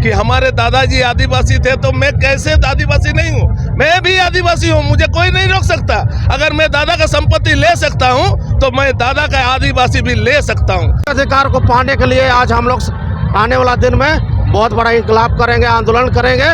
कि हमारे दादाजी आदिवासी थे तो मैं कैसे आदिवासी नहीं हूँ। मैं भी आदिवासी हूँ, मुझे कोई नहीं रोक सकता। अगर मैं दादा का संपत्ति ले सकता हूँ तो मैं दादा का आदिवासी भी ले सकता हूँ। अधिकार को पाने के लिए आज हम लोग आने वाला दिन में बहुत बड़ा इंकलाब करेंगे, आंदोलन करेंगे,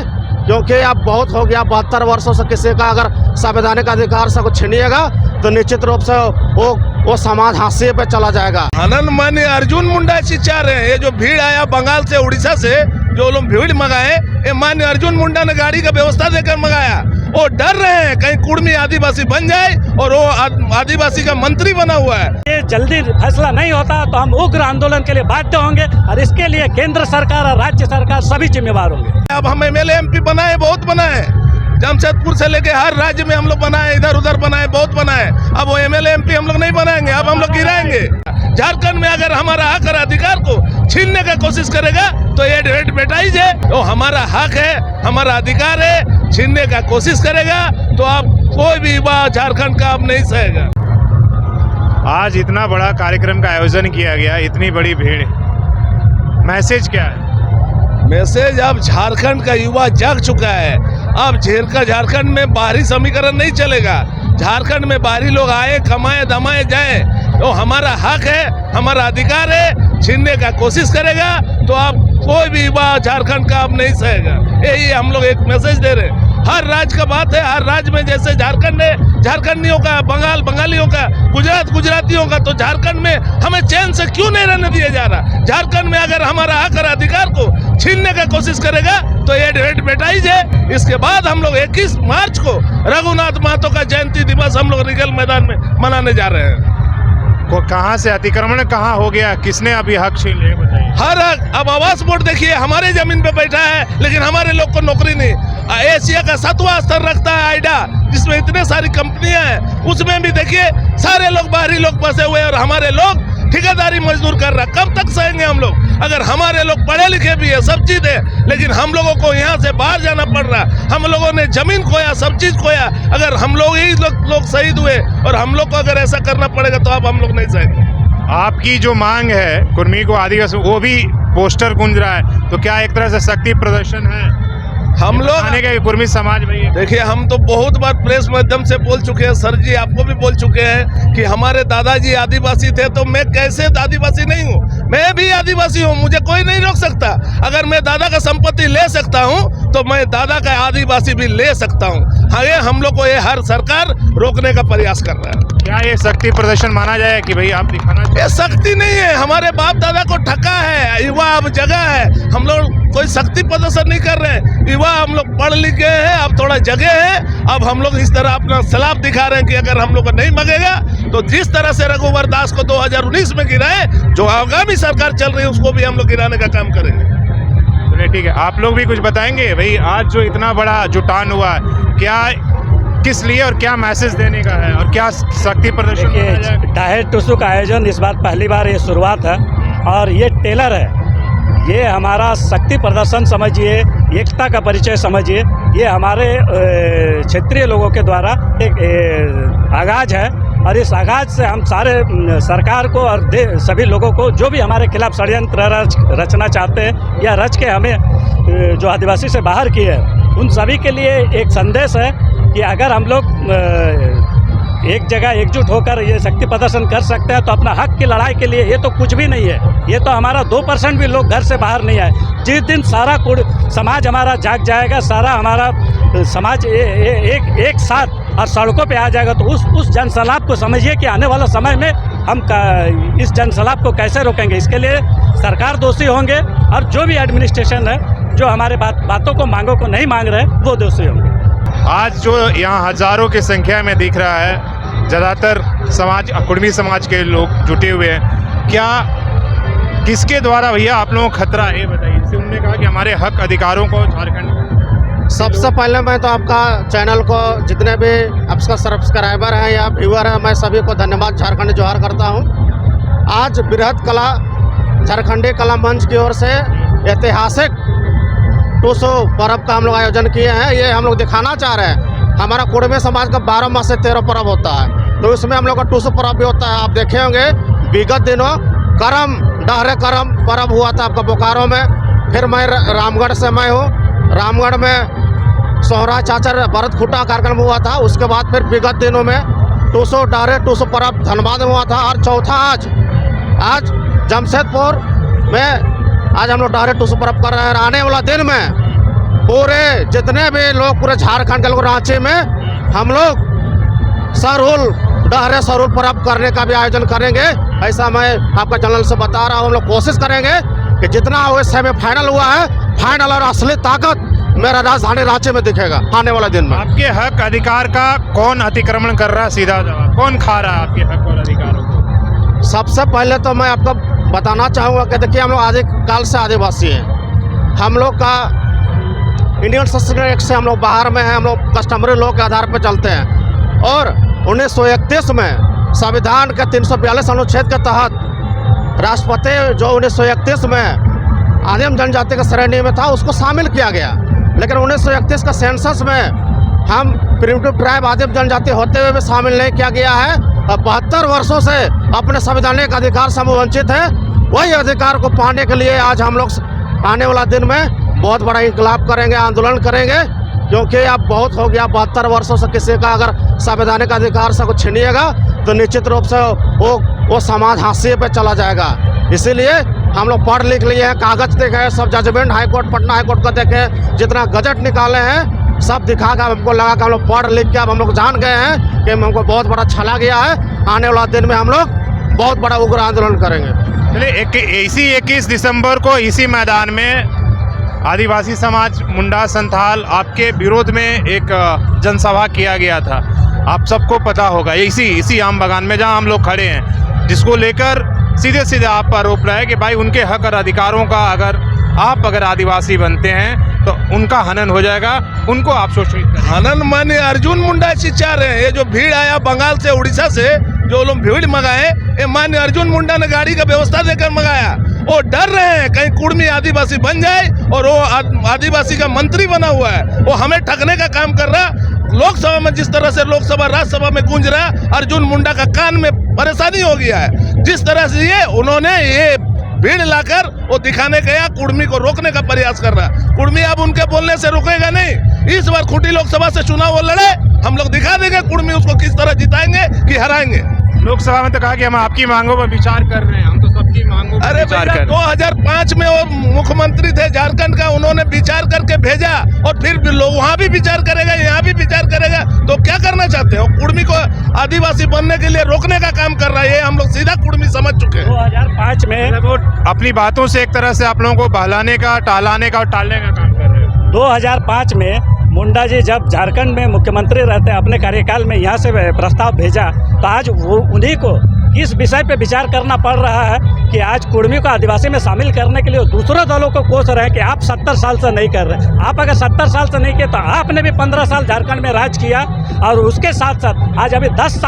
क्योंकि अब बहुत हो गया। 72 वर्षों से किसी का अगर संवैधानिक अधिकार से कुछ छीनिएगा तो निश्चित रूप से वो समाज हाशिए पे चला जाएगा। आनंद मान्य अर्जुन मुंडा चाह रहे हैं। ये जो भीड़ आया बंगाल से, उड़ीसा से जो लोग भीड़ मंगाए, ये मान्य अर्जुन मुंडा ने गाड़ी का व्यवस्था देकर मंगाया। वो डर रहे हैं कहीं कुर्मी आदिवासी बन जाए और वो आदिवासी का मंत्री बना हुआ है। ये जल्दी फैसला नहीं होता तो हम उग्र आंदोलन के लिए बाध्य होंगे और इसके लिए केंद्र सरकार और राज्य सरकार सभी जिम्मेवार होंगे। अब हम MLA MP बनाए, बहुत बनाए, जमशेदपुर से लेके हर राज्य में हम लोग बनाए, इधर उधर बनाए, बहुत बनाए। अब वो MLA MP हम लोग नहीं बनाएंगे, अब हम लोग गिराएंगे। झारखंड में अगर हमारा हक और अधिकार को छीनने का कोशिश करेगा तो ये डेट बेटाई जाए। तो हमारा हक है, हमारा अधिकार है, छीनने का कोशिश करेगा तो आप कोई भी युवा झारखंड का अब नहीं सहेगा। आज इतना बड़ा कार्यक्रम का आयोजन किया गया, इतनी बड़ी भीड़, मैसेज क्या है? मैसेज, अब झारखंड का युवा जाग चुका है। अब झारखंड में बाहरी समीकरण नहीं चलेगा। झारखंड में बाहरी लोग आए, कमाए, दमाए जाए, तो हमारा हक है, हमारा अधिकार है, छीनने का कोशिश करेगा तो आप कोई भी युवा झारखंड का अब नहीं सहेगा। यही हम लोग एक मैसेज दे रहे हैं। हर राज्य का बात है, हर राज्य में जैसे झारखंड है, झारखंडियों का, बंगालियों का, गुजरातियों का, तो झारखंड में हमें चैन से क्यों नहीं रहने दिया जा रहा? झारखंड में अगर हमारा हक और अधिकार को छीनने का कोशिश करेगा तो ये डेट बेटाई जाए। इसके बाद हम लोग 21 मार्च को रघुनाथ महतो का जयंती दिवस हम लोग रिगल मैदान में मनाने जा रहे हैं। को कहाँ से अतिक्रमण कहाँ हो गया, किसने अभी हक छीन लिया बताइए? हर हक, अब आवास बोर्ड देखिए हमारे जमीन पे बैठा है, लेकिन हमारे लोग को नौकरी नहीं। एशिया का 7वां स्तर रखता है आइडा, जिसमें इतने सारी कंपनियां हैं, उसमें भी देखिए सारे लोग बाहरी लोग बसे हुए और हमारे लोग ठेकेदारी मजदूर कर रहा। कब तक सहेंगे हम लोग? अगर हमारे लोग पढ़े लिखे भी है, सब चीज है, लेकिन हम लोगों को यहाँ से बाहर जाना पड़ रहा। हम लोगों ने जमीन खोया, सब चीज खोया। अगर हम लोग ही लोग शहीद हुए और हम लोग को अगर ऐसा करना पड़ेगा तो अब हम लोग नहीं सहेंगे। आपकी जो मांग है कुर्मी को आदिवासी, वो भी पोस्टर गूंज रहा है, तो क्या एक तरह से शक्ति प्रदर्शन है हम लोग आने के कुर्मी समाज में? देखिए, हम तो बहुत बार प्रेस माध्यम से बोल चुके हैं, सर जी आपको भी बोल चुके हैं कि हमारे दादाजी आदिवासी थे तो मैं कैसे आदिवासी नहीं हूँ। मैं भी आदिवासी हूँ, मुझे कोई नहीं रोक सकता। अगर मैं दादा का संपत्ति ले सकता हूँ तो मैं दादा का आदिवासी भी ले सकता हूँ। हाँ, ये हम लोग को ये हर सरकार रोकने का प्रयास कर रहा है। क्या ये शक्ति प्रदर्शन माना जाए कि भाई आप दिखाना? ये शक्ति नहीं है, हमारे बाप दादा को ठका है, युवा अब जगह है। हम लोग कोई शक्ति प्रदर्शन नहीं कर रहे हैं। युवा हम लोग पढ़ लिख गए हैं, अब थोड़ा जगह है। अब हम लोग इस तरह अपना सलाब दिखा रहे हैं कि अगर हम लोग को नहीं मगेगा तो जिस तरह से रघुवर दास को 2019 में गिराए, जो आगामी सरकार चल रही है उसको भी हम लोग गिराने का काम करेंगे। चलिए ठीक है, आप लोग भी कुछ बताएंगे भाई, आज जो इतना बड़ा जुटान हुआ है, क्या किस लिए और क्या मैसेज देने का है और क्या शक्ति प्रदर्शन? डाहे टुसु का आयोजन इस बार पहली बार ये शुरुआत है और ये टेलर है। ये हमारा शक्ति प्रदर्शन समझिए, एकता का परिचय समझिए। ये हमारे क्षेत्रीय लोगों के द्वारा एक आगाज है और इस आगाज से हम सारे सरकार को और सभी लोगों को जो भी हमारे खिलाफ षड्यंत्र रचना चाहते हैं या रच के हमें जो आदिवासी से बाहर किए हैं, उन सभी के लिए एक संदेश है कि अगर हम लोग एक जगह एकजुट होकर ये शक्ति प्रदर्शन कर सकते हैं तो अपना हक की लड़ाई के लिए ये तो कुछ भी नहीं है। ये तो हमारा 2% भी लोग घर से बाहर नहीं आए। जिस दिन सारा समाज हमारा जाग जाएगा, सारा हमारा समाज एक साथ और सड़कों पे आ जाएगा, तो उस जनसैलाब को समझिए कि आने वाला समय में हम इस जनसैलाब को कैसे रोकेंगे। इसके लिए सरकार दोषी होंगे और जो भी एडमिनिस्ट्रेशन है जो हमारे बातों को, मांगों को नहीं मांग रहे, वो दोषी होंगे। आज जो यहाँ हजारों की संख्या में दिख रहा है, ज़्यादातर समाज, कुर्मी समाज के लोग जुटे हुए हैं, क्या किसके द्वारा भैया आप लोगों को खतरा है, ये बताइए। जैसे उन्होंने कहा कि हमारे हक अधिकारों को झारखंड। सबसे पहले मैं तो आपका चैनल को, जितने भी आपका सब्सक्राइबर हैं या व्यूअर हैं, मैं सभी को धन्यवाद झारखंड जोहार करता हूँ। आज बृहद कला झारखंडी कला मंच की ओर से ऐतिहासिक टुसु पर्व का हम लोग आयोजन किए हैं। ये हम लोग दिखाना चाह रहे हैं, हमारा कुर्मी समाज का 12 माह से 13 पर्व होता है, तो इसमें हम लोग का टुसु पर्व भी होता है। आप देखे होंगे विगत दिनों डहरे करम पर्व हुआ था आपका बोकारो में, फिर मैं रामगढ़ से मैं हूँ। रामगढ़ में सोहरा चाचर भरत खुटा कार्यक्रम हुआ था। उसके बाद फिर विगत दिनों में टूसो डायरे टूसो पर्व धनबाद में हुआ था। और चौथा आज जमशेदपुर में आज हम लोग डायरे टूसो पर्व कर रहे हैं। आने वाला दिन में पूरे जितने भी लोग पूरे झारखंड के लोग रांची में हम लोग सरूल डहरे सरूल पर्व करने का भी आयोजन करेंगे। ऐसा मैं आपका चैनल से बता रहा हूँ। हम लोग कोशिश करेंगे कि जितना वो सेमीफाइनल हुआ है, फाइनल और असली ताकत मेरा राजधानी रांची में दिखेगा आने वाला दिन में। आपके हक अधिकार का कौन अतिक्रमण कर रहा है? सीधा जवाब, कौन खा रहा है आपके हक और अधिकारों को? सबसे पहले तो मैं आपको बताना चाहूँगा कि देखिए, हम लोग आदिकाल से आदिवासी हैं। हम लोग का इंडियन सशस्त्र एक्ट से हम लोग बाहर में हैं। हम लोग कस्टमरी लॉ के आधार पर चलते हैं। और 1931 में संविधान के 342 अनुच्छेद के तहत राष्ट्रपति जो 1931 में आदिम जनजाति के श्रेणी में था उसको शामिल किया गया। लेकिन 1931 का सेंसस में हम प्रिमिटिव ट्राइब आदिम जनजाति होते हुए भी शामिल नहीं किया गया है। 72 वर्षों से अपने संवैधानिक अधिकार से हम वंचित हैं। वही अधिकार को पाने के लिए आज हम लोग आने वाला दिन में बहुत बड़ा इंकलाब करेंगे, आंदोलन करेंगे। क्योंकि अब बहुत हो गया, 72 वर्षों से किसी का अगर संवैधानिक अधिकार से कुछ छीनिएगा तो निश्चित रूप से वो समाज हाशिए पे चला जाएगा। इसीलिए हम लोग पढ़ लिख लिए हैं, कागज देखे हैं, सब जजमेंट हाईकोर्ट पटना हाईकोर्ट का देखे, जितना गजट निकाले हैं सब दिखा कर हमको लगा कि हम लोग पढ़ लिख के अब हम लोग जान गए हैं कि हमको बहुत बड़ा छला गया है। आने वाला दिन में हम लोग बहुत बड़ा उग्र आंदोलन करेंगे। चलिए, इसी 21 दिसंबर को इसी मैदान में आदिवासी समाज मुंडा संथाल आपके विरोध में एक जनसभा किया गया था। आप सबको पता होगा, इसी आम बागान में जहां हम लोग खड़े हैं, जिसको लेकर सीधे सीधे आप पर आरोप रहा है कि भाई उनके हक और अधिकारों का अगर आदिवासी बनते हैं तो उनका हनन हो जाएगा, उनको आप शोषित करें। हनन माने अर्जुन मुंडा चाह रहे हैं। ये जो भीड़ आया बंगाल से, उड़ीसा से जो लोग भीड़ मंगाए, ये मान्य अर्जुन मुंडा ने गाड़ी का व्यवस्था देकर मंगाया। वो डर रहे हैं कहीं कुर्मी आदिवासी बन जाए और वो आदिवासी का मंत्री बना हुआ है, वो हमें ठगने का काम कर रहा। लोकसभा में जिस तरह से लोकसभा राज्यसभा में गूंज रहा, अर्जुन मुंडा का कान में परेशानी हो गया है। जिस तरह से उन्होंने ये भीड़ लाकर वो दिखाने गया, कुर्मी को रोकने का प्रयास कर रहा। कुर्मी अब उनके बोलने से रुकेगा नहीं। इस बार खूंटी लोकसभा से चुनाव वो लड़े, हम लोग दिखा देंगे कुर्मी उसको किस तरह जिताएंगे कि हराएंगे। लोकसभा में तो कहा कि हम आपकी मांगों पर विचार कर रहे हैं, हम तो सबकी मांगों पर विचार कर रहे हैं। 2005 में वो मुख्यमंत्री थे झारखंड का, उन्होंने विचार करके भेजा और फिर लोग वहाँ भी विचार करेगा, यहाँ भी विचार करेगा। तो क्या करना चाहते हो? कुर्मी को आदिवासी बनने के लिए रोकने का काम कर रहा है। ये हम लोग सीधा कुर्मी समझ चुके हैं। 2005 में वो अपनी बातों से एक तरह से आप लोगों को बहलाने का, टहलाने का और टालने का काम कर रहे हैं। 2005 में मुंडा जी जब झारखंड में मुख्यमंत्री रहते अपने कार्यकाल में यहाँ से प्रस्ताव भेजा, तो आज वो उन्हीं को इस विषय पे विचार करना पड़ रहा है कि आज कुर्मी को आदिवासी में शामिल करने के लिए दूसरे दलों को कोस रहे हैं कि आप 70 साल से नहीं कर रहे। आप अगर 70 साल से नहीं किए तो आपने भी 15 साल झारखंड में राज किया, और उसके साथ साथ आज अभी 10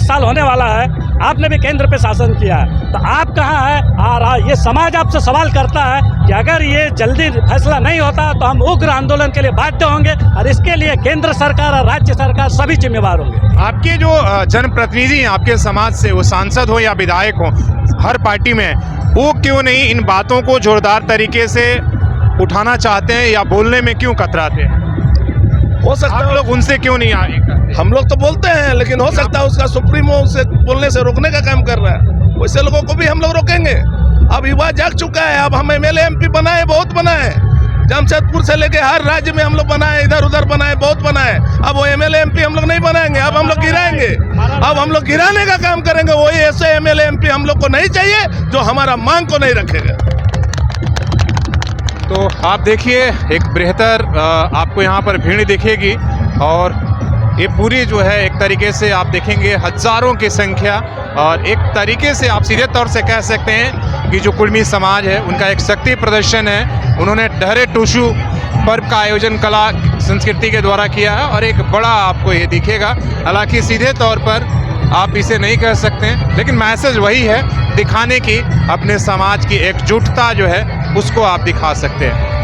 साल होने वाला है, आपने भी केंद्र पे शासन किया है। तो आप कहाँ है? और ये समाज आपसे सवाल करता है कि अगर ये जल्दी फैसला नहीं होता तो हम उग्र आंदोलन के लिए बाध्य होंगे, और इसके लिए केंद्र सरकार और राज्य सरकार सभी जिम्मेवार होंगे। आपके जो जनप्रतिनिधि हैं आपके समाज से, वो सांसद हो या विधायक हो, हर पार्टी में, वो क्यों नहीं इन बातों को जोरदार तरीके से उठाना चाहते हैं या बोलने में क्यों कतराते हैं? हो सकता है लोग उनसे क्यों नहीं आए करते? हम लोग तो बोलते हैं, लेकिन हो सकता है उसका सुप्रीमो उसे बोलने से रोकने का काम कर रहा है। वैसे लोगों को भी हम लोग रोकेंगे। अब युवा जाग चुका है। अब हम MLA MP बनाए, बहुत बनाए, जमशेदपुर से लेके हर राज्य में हम लोग बनाए, इधर उधर बनाए, बहुत बनाए। अब वो MLA MP हम लोग नहीं बनाएंगे, अब हम लोग गिराएंगे। अब हम लोग गिराने का काम करेंगे। वही ऐसे MLA MP हम लोग को नहीं चाहिए जो हमारा मांग को नहीं रखेगा। तो आप देखिए, एक बेहतर आपको यहाँ पर भीड़ दिखेगी, और ये पूरी जो है एक तरीके से आप देखेंगे हजारों की संख्या, और एक तरीके से आप सीधे तौर से कह सकते हैं कि जो कुर्मी समाज है उनका एक शक्ति प्रदर्शन है। उन्होंने डहरे टूसू पर्व का आयोजन कला संस्कृति के द्वारा किया है, और एक बड़ा आपको ये दिखेगा। हालांकि सीधे तौर पर आप इसे नहीं कह सकते हैं, लेकिन मैसेज वही है, दिखाने की अपने समाज की एकजुटता जो है उसको आप दिखा सकते हैं।